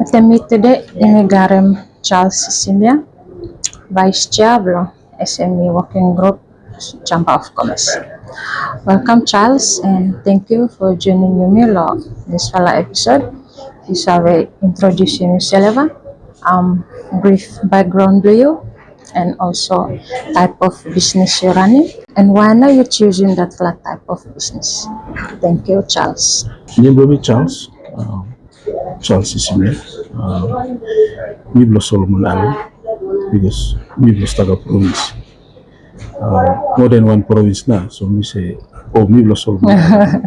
Temi today ini Garem Charles Cecilia, Vice Chair Blo SME Working Group, Chamber of Commerce. Welcome Charles and thank you for joining me lo this fala episode. This will introduce yourself, brief background to you, and also type of business you're running and why are you choosing that type of business. Thank you Charles. Name Charles. Charles Cecilia. Mi Blo Solomon Island because mi Blo Staga province. More than one province now, so we say, oh, mi Blo Solomon Island.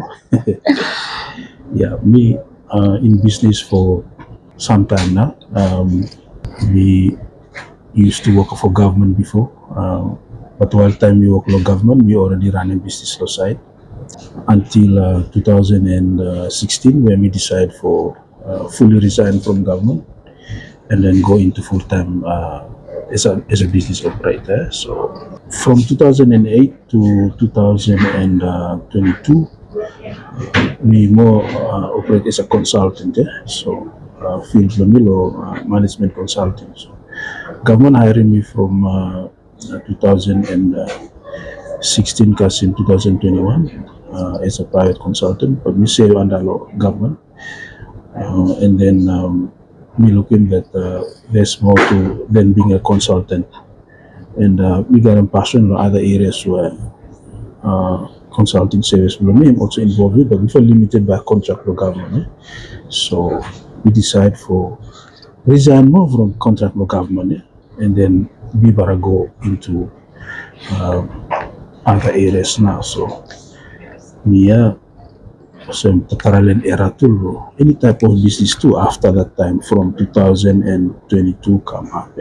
Yeah, me in business for some time now. We used to work for government before, but while time we work for government, we already ran a business side until 2016 when we decided for fully resign from government and then go into full-time as a business operator. So from 2008 to 2022, we more operate as a consultant. So field management consulting. So government hiring me from 2016 cause in 2021 as a private consultant, but we say under government. And then we looking that there's more to than being a consultant, and we got a passion in other areas where consulting service will be also involved with, but we feel limited by contract with government. So we decide for resign more from contract with government, and then we better go into other areas now. So so parallel era too, any type of business too after that time from 2022 come up.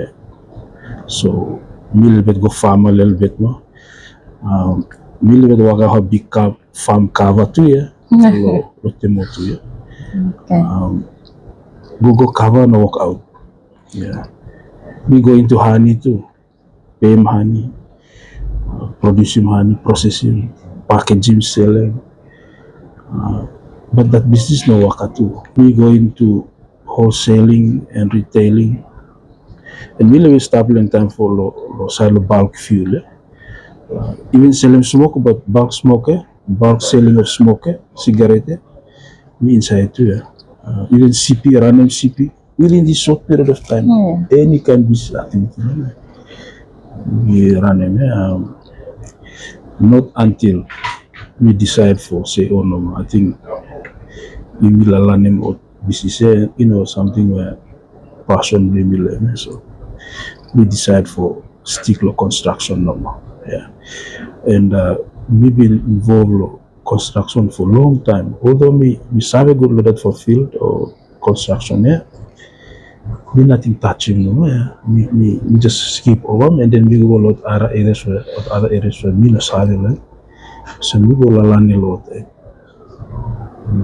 So me little bit go farm a little bit more. Me little bit work a big farm cover too, lo temo too. Okay. Go cover and walk out. Yeah. We go into honey too. Pay honey, producing honey, processing, packaging, selling. But that business no work at all. We go into wholesaling and retailing, and we live stable time for lo bulk fuel. Even selling smoke, but bulk smoke, bulk selling of smoke, cigarette, we inside too. Even CP, random CP, within this short period of time, any kind of business activity, we run them. Not until we decide for say, oh no, I think we will learn him what business, something where passion we will learn. So we decide for stick lo construction normal. Yeah. And we been involved in construction for a long time. Although we savvy good loaded for field or construction, we nothing touching no more. We just skip over and then we go a lot other areas where we no savvy like. So we go learn a lot.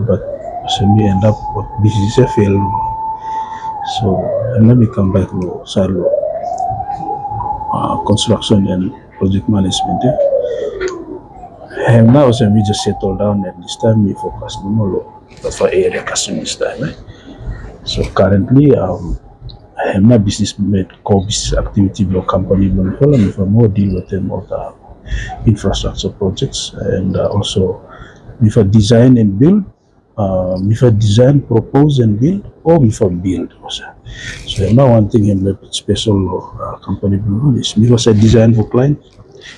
But so we end up with business fail. So and then we come back to silo construction and project management. And now so we just settle down and this time we focus no more for area customers time. So currently I'm not business core business activity block company block for more deal with them of the infrastructure projects and also with a design and build. With a design, propose and build, or with a build. So now one thing in the special company is with a design for client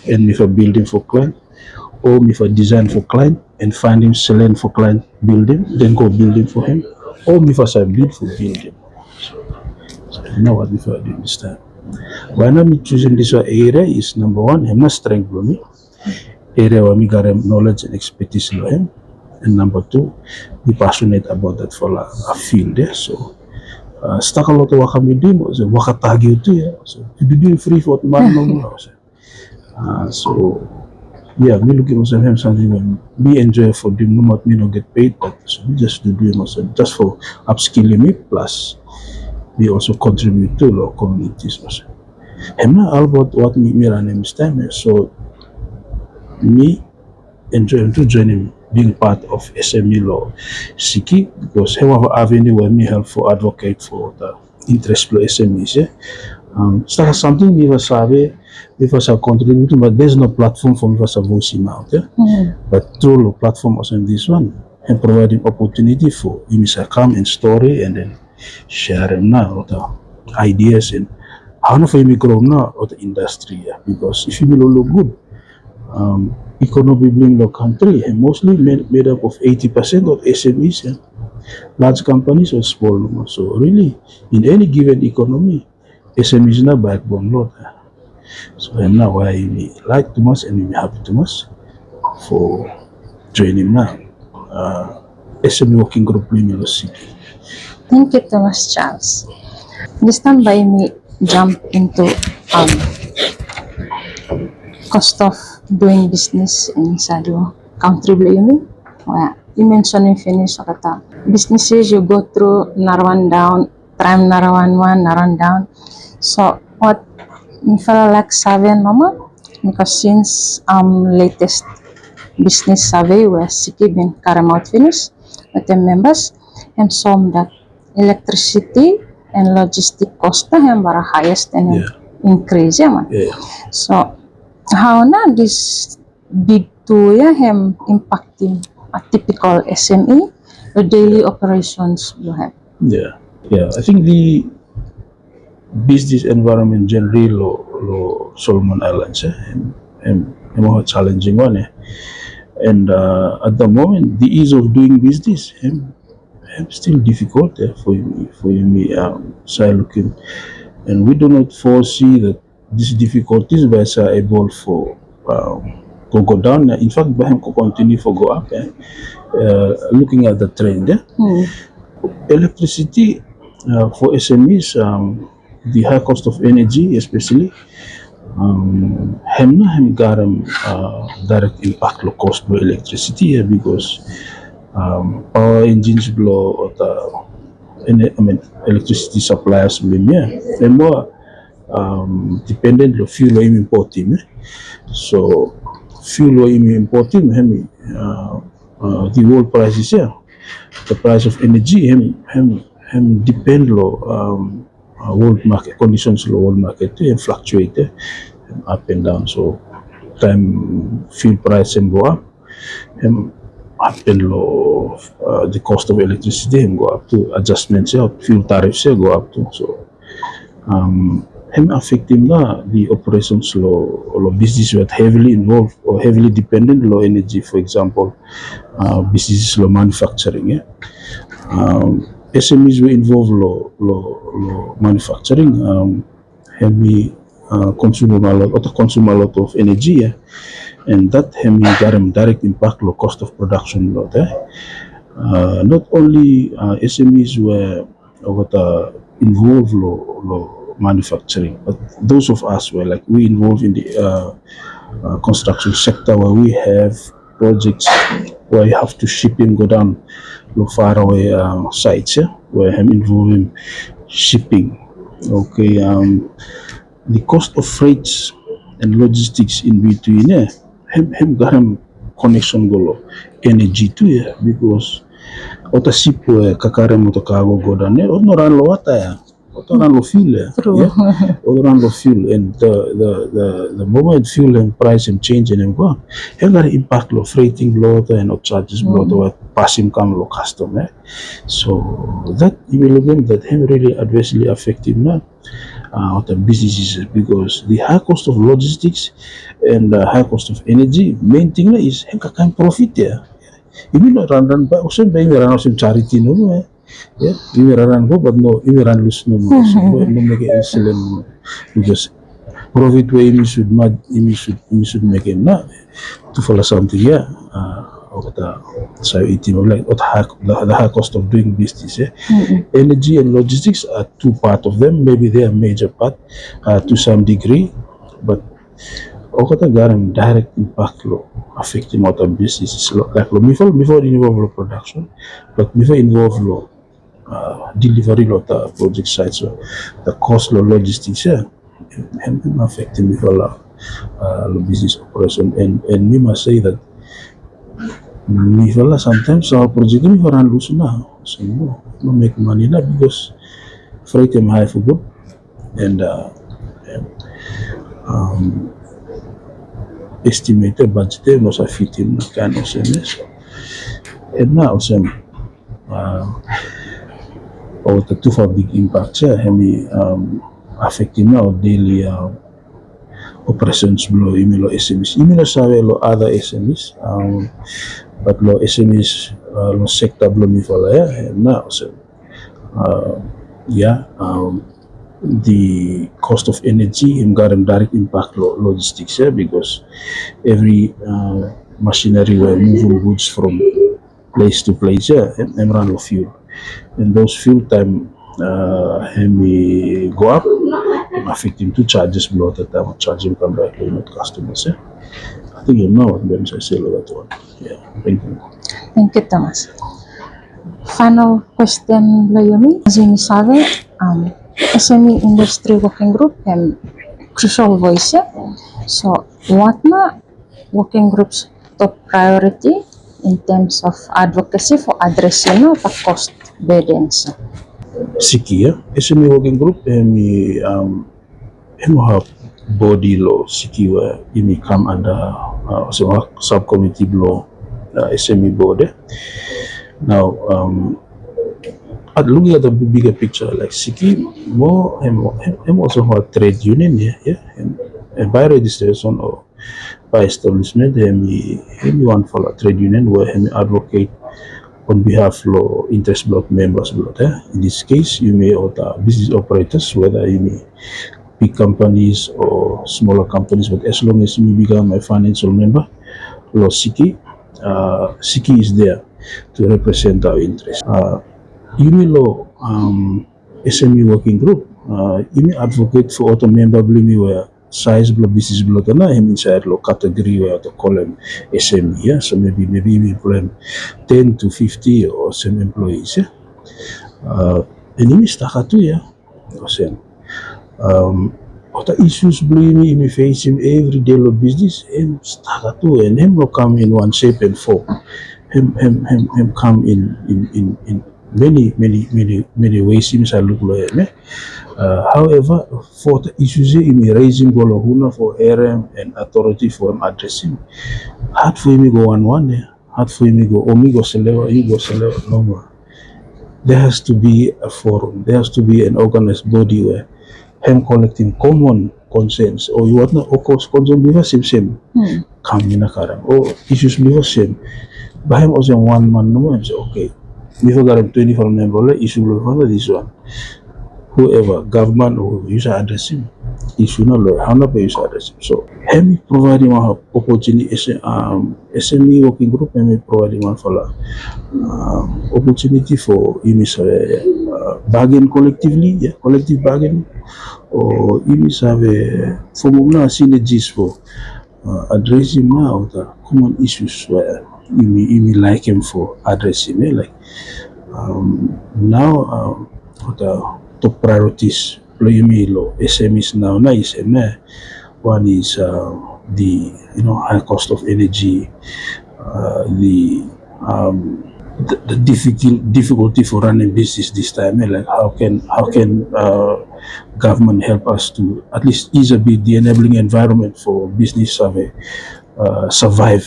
and with a building for client, or with a design for client and find him selling for client building, then go building for him, or with a build for building. So you know what we are doing this time. Why not me choosing this area is number one, I'm not strength for me. Area where me got knowledge and expertise in him. And number two, be passionate about that for a field there. So, stuck a lot of work we do. So, work at Tagio too. So, you do free for man no more. So, yeah, me looking at him something when we enjoy for them. No matter me not get paid, but so we just do it also just for upskilling me. Plus, we also contribute to our communities also. I'm not all about what me run this time. So, me enjoy to join him being part of SME law SICCI, because however avenue where me help for advocate for the interest of SMEs. Start something we was sabe, we was contributing, but there's no platform for me was voicing out. But through the platform as in this one, and providing opportunity for you to come and story and then share them now the ideas and how no for you grow now of the industry. Because if you look good, economy in the country and mostly made up of 80% of SMEs, large companies or small ones. So really, in any given economy, SMEs na backbone lot. So and now I like too much and I'm happy too much for joining now. SME Working Group University. Thank you, Thomas Charles. This time by me jump into um, cost of doing business in Sado country Blo You and Me. Well, you mentioned in finish kata businesses you go through naran down, time naran one, naran down. So what me feel like seven mama because since latest business survey where SICCI been carried out finish with the members and some that electricity and logistic cost na yan para highest and Yeah. increase ya man. Yeah. So how na this big two ya him impacting a typical SME the daily operations you have. Yeah. Yeah. I think the business environment generally low Solomon Islands and more challenging one. And at the moment, the ease of doing business still difficult for me side looking, and we do not foresee that these difficulties by able for go down. In fact, by him continue for go up. Looking at the trend, electricity for SMEs, the high cost of energy, especially. Hem got direct impact low cost of electricity because power engines blow or electricity suppliers they're more dependent on fuel oil importing. So fuel oil importing the world prices the price of energy depend on world market conditions, world market fluctuate up and down. So time fuel price go up and low the cost of electricity go up to adjustments fuel tariffs go up too. So affecting the operations low business that heavily involved or heavily dependent low energy, for example businesses low manufacturing. SMEs were involved low manufacturing heavy consume a lot of energy, and that got a direct impact on cost of production. Not only SMEs were involved in manufacturing, but those of us were like we involved in the construction sector where we have projects where you have to ship and go down far away sites, where I'm involved in shipping. Okay, the cost of freights and logistics in between hem got connection golo energy too, because ota ship kakare moto cargo go down no ran lo wata ota ran lo fuel True. ota ran lo fuel, and the moment fuel and price and change and go hem got impact lo freighting lo and charges lo passing come lo customer. So that development that hem really adversely affected now the businesses, because the high cost of logistics and the high cost of energy, main thing is can profit there. Even not run by also by run some charity no yeah you run go but no you run lose no more so no make it excellent because profit way you should make it now to follow something of the so it like the high cost of doing business. Energy and logistics are two part of them. Maybe they are major part to some degree, but okata garam direct impact lo affecting what our business like before involve production, but before involve delivery lot project sites, so the cost of logistics and affecting before business operation, and we must say that Me fella sometimes our project me for run loose now. So no make money now because freight am high for good and estimated budget no sa fit him kind of SMS. And now some or the two for big impact here hemi affecting now daily operations below email SMEs. Email sabe lo other SMEs but lo SMEs lo sector below me for yeah and now so yeah the cost of energy got a direct impact logistics yeah because every machinery were moving goods from place to place yeah and run of fuel and those fuel time go up affecting two charges below the time of charging come back to customers yeah I think you know what I say that one yeah thank you. Thank you, Thomas. Final question, Blo You and Me. As you sabi, SME Industry Working Group and crucial voice. Yeah? So, what na working group's top priority in terms of advocacy for addressing the cost burdens? SICCI yeah SME Working Group have body law SICCI where you may come under so subcommittee law SME board now looking at the bigger picture like SICCI more and also have trade union yeah and by registration or by establishment one for a trade union where advocate on behalf of interest block members block in this case you may order business operators whether you may big companies or smaller companies, but as long as you become a financial member, law SICCI is there to represent our interests. You law SME Working Group, you may advocate for auto member blimi where size blow business blow na him inside law category where to call them SME, yeah. So maybe we plan 10 to 50 or some employees, yeah. And you staka too, yeah. What issues blame me face him every day of business and start to and him will come in one shape and form. Him come in many ways him shall look like me. However, for the issues in raising Golahuna for RM and authority for him addressing hard for him to go one hard for him to go Omigo Selewa, you go Selewa no more. There has to be a forum, there has to be an organized body where him collecting common concerns or you want na of course concern biha same kami na karang or issues biha same bahim o one man naman so okay biha garang 24 member issue biha this one whoever government or user address him issue na lo hana pa user address him so him providing one opportunity SME Working Group him providing one for opportunity for bargain collectively yeah collective bargaining or even have a formula synergies for addressing now the common issues where you may like him for addressing like now the top priorities you may SMEs now na SME one is the high cost of energy the difficulty for running business this time like how can government help us to at least ease a bit the enabling environment for business survive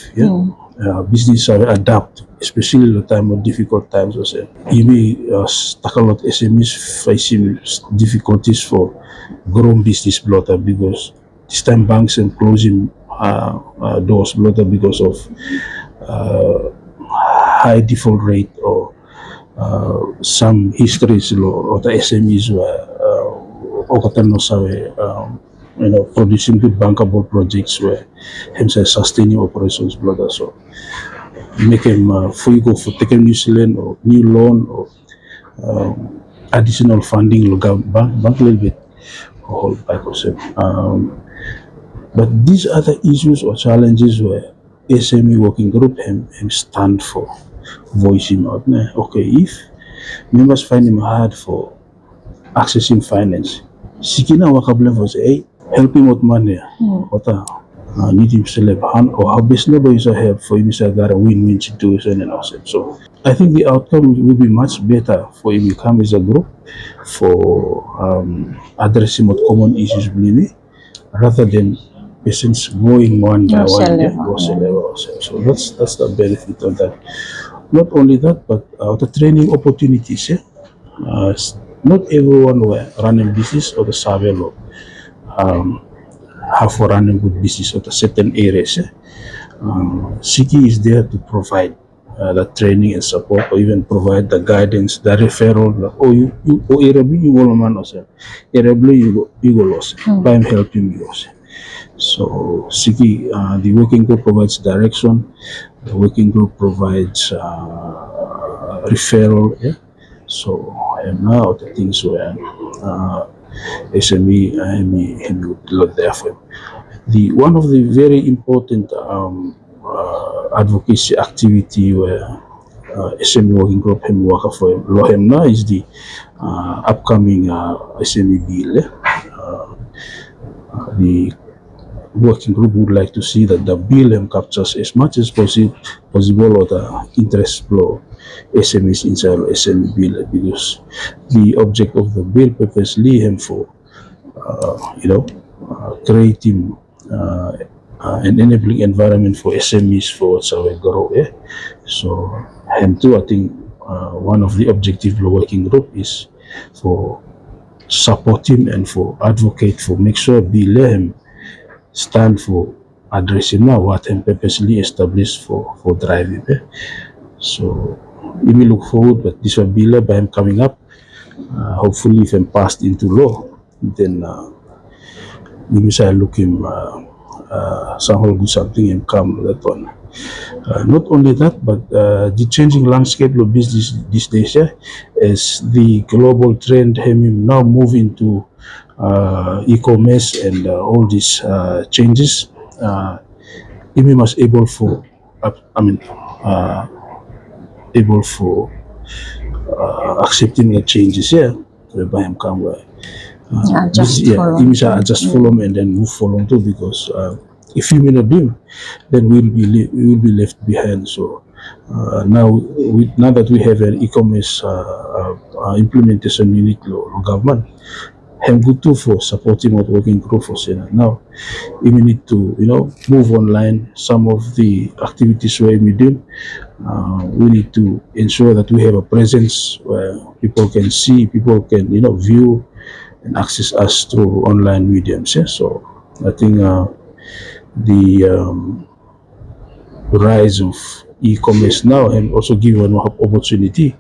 business adapt especially the time of difficult times also you may tackle lot SMEs facing difficulties for growing business blotter because this time banks and closing doors blotter because of high default rate or some histories or the SMEs were producing good bankable projects where himself sustaining operations brother so make him for taking New Zealand or new loan or additional funding bank a little bit whole back but these other issues or challenges where SME Working Group him stand for voice him out okay if members find him hard for accessing finance SICCI na wakable for say hey help him with money need him to have hand or how best no is a help for him to get a win-win situation and also. So I think the outcome will be much better for him to come as a group for addressing what common issues believe me, rather than patients going one by one, yeah, so that's the benefit of that. Not only that, but the training opportunities, yeah. Not everyone were running business or the survey law have for running good business at a certain areas. Yeah. SICCI is there to provide the training and support, or even provide the guidance, the referral. Oh, you irabli you go man also. Irabli you go lost. By helping you also. So SICCI, the working group provides direction. The working group provides referral. Yeah. So and now the things where SME would look there for him. The one of the very important advocacy activity where SME Working Group him work for him now is the upcoming SME Bill. The working group would like to see that the bill captures as much as possible of the interest flow SMEs inside SME Bill, because the object of the bill purposely him for creating an enabling environment for SMEs for what's our grow. Yeah? So, and two, I think one of the objective of the working group is for supporting and for advocate for make sure BLM stand for addressing now what and purposely established for driving. Yeah? So, we may look forward, but this will be by him coming up. Hopefully, if I'm passed into law, then we may look him somehow do something and come that one. Not only that, but the changing landscape of business these days, yeah, as the global trend him now move into e-commerce and all these changes, he must able for, able for accepting the changes, yeah, whereby him come where. You just follow me and then move follow too, because if you may not do, then we will be left behind. So now that we have an e-commerce implementation unit law government, I'm good too for supporting what working group for Senate. Now we need to move online some of the activities where we do. We need to ensure that we have a presence where people can see, people can view and access us through online mediums. Yeah? So I think the rise of e-commerce now and also give an opportunity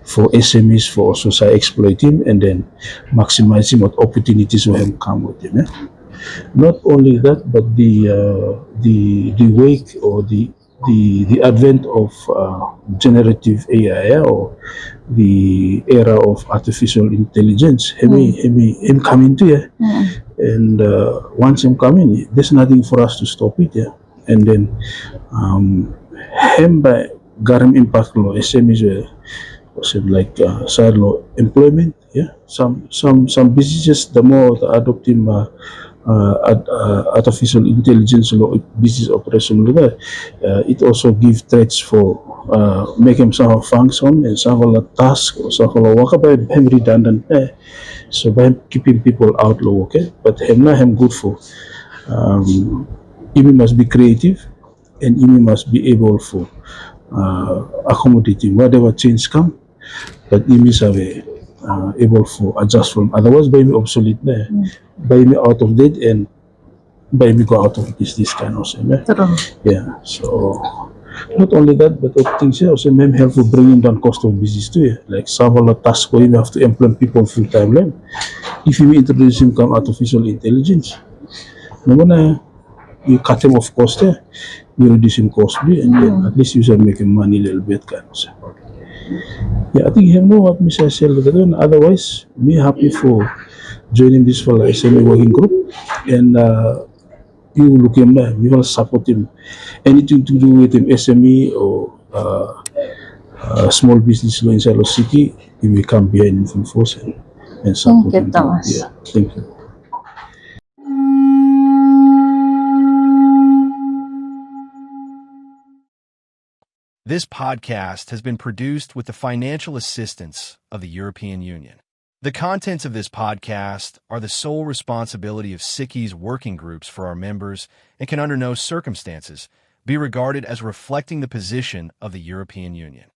for SMEs for also exploiting and then maximizing what opportunities will have come with them. Yeah? Not only that, but the wake or the advent of generative AI, or the era of artificial intelligence, him coming to here, and once him coming, there's nothing for us to stop it. Yeah, and then him by garam impact law SMEs was like side law employment. Yeah, some businesses the more the adopting artificial intelligence law business operation law, it also give threats for making some function and some of the task or some of the work by redundant. So by keeping people out low, okay, but him good for you must be creative and you must be able for accommodating whatever change come, but you must have able for adjust from, otherwise by me obsolete there, by me out of date, and by me go out of this kind of thing. Yeah, so not only that, but other things also may help for bringing down cost of business too. Yeah. Like some of the tasks where you have to employ people full time. Like, if you introduce him come artificial intelligence, no one you cut him off cost there, you reduce him costly, and then at least you start making money a little bit kind of thing. Yeah, I think you know what Mr. Selva. Otherwise, me happy for joining this for SME Working Group, and you look him there, you will support him. Anything to do with him, SME or small business law inside of SICCI, you will come behind him force and support him. Thomas. Yeah, thank you. This podcast has been produced with the financial assistance of the European Union. The contents of this podcast are the sole responsibility of SICCI's working groups for our members and can under no circumstances be regarded as reflecting the position of the European Union.